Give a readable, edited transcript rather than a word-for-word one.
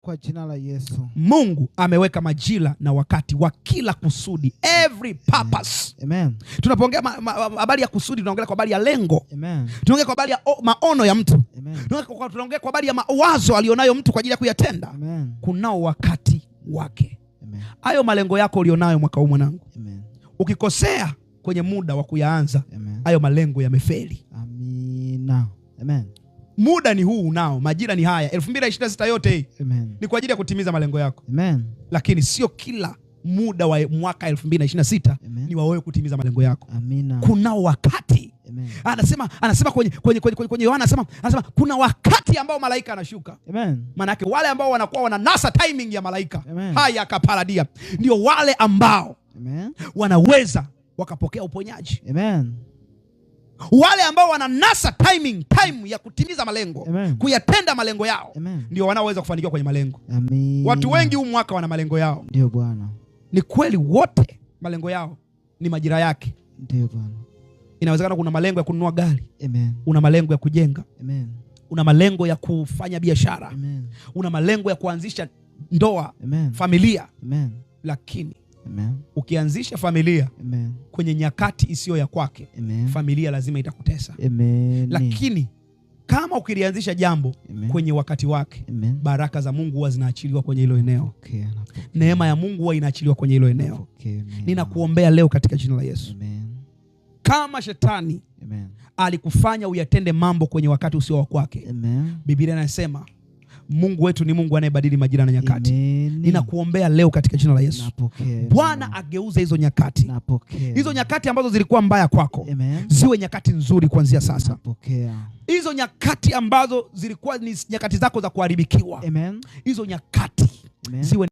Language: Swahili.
Kwa jina la Yesu. Mungu ameweka majira na wakati wa kila kusudi, every purpose. Amen. Tunapoongea habari ya kusudi, tunaongelea kwa habari ya lengo. Amen. Tunaongea kwa habari ya maono ya mtu. Amen. Tunaongea kwa habari ya mawazo alionayo mtu kwa ajili ya kuyatenda. Amen. Kunao wakati wake. Amen. Hayo malengo yako ulionayo mwaka huu mwanangu, Amen, ukikosea kwenye muda wa kuyaanza, hayo malengo yamefeli. Amina. Amen. Muda ni huu unao, majira ni haya. 2026 yote hii ni kwa ajili ya kutimiza malengo yako. Amen. Lakini sio kila muda wa mwaka 2026 ni wa wewe kutimiza malengo yako. Amina. Kunao wakati. Amen. Anasema kwenye Yohana anasema kuna wakati ambao malaika anashuka. Amen. Maana yake wale ambao wanakuwa wananasa timing ya malaika, haya kaparadia, ndio wale ambao wanaweza wakapokea uponyaji. Amen. Wale ambao wananasa time ya kutimiza malengo, kuyatenda malengo yao, ndio wanaoweza kufanikiwa kwenye malengo. Amina. Watu wengi huu mwaka wana malengo yao. Ndio Bwana. Ni kweli wote malengo yao ni majira yake. Ndio Bwana. Inawezekana kuna malengo ya kununua gari. Amen. Una malengo ya kujenga. Amen. Una malengo ya kufanya biashara. Amen. Una malengo ya kuanzisha ndoa. Amen. Familia. Amen. Lakini Amen. Ukianzisha familia kwenye nyakati isiyo ya kwake, familia lazima itakutesa. Amen. Lakini kama ukilianzisha jambo kwenye wakati wake, baraka za Mungu huwa zinaachiliwa kwenye hilo eneo. Neema ya Mungu huwa inaachiliwa kwenye hilo eneo. Ninakuombea leo katika jina la Yesu. Kama shetani alikufanya uyatende mambo kwenye wakati usio wa kwake, Biblia inasema Mungu wetu ni Mungu anayebadili majira na nyakati. Ninakuombea leo katika jina la Yesu. Bwana ageuze hizo nyakati. Hizo nyakati ambazo zilikuwa mbaya kwako, ziwe nyakati nzuri kuanzia sasa. Hizo nyakati ambazo zilikuwa ni nyakati zako za kuharibikiwa, hizo nyakati ziwe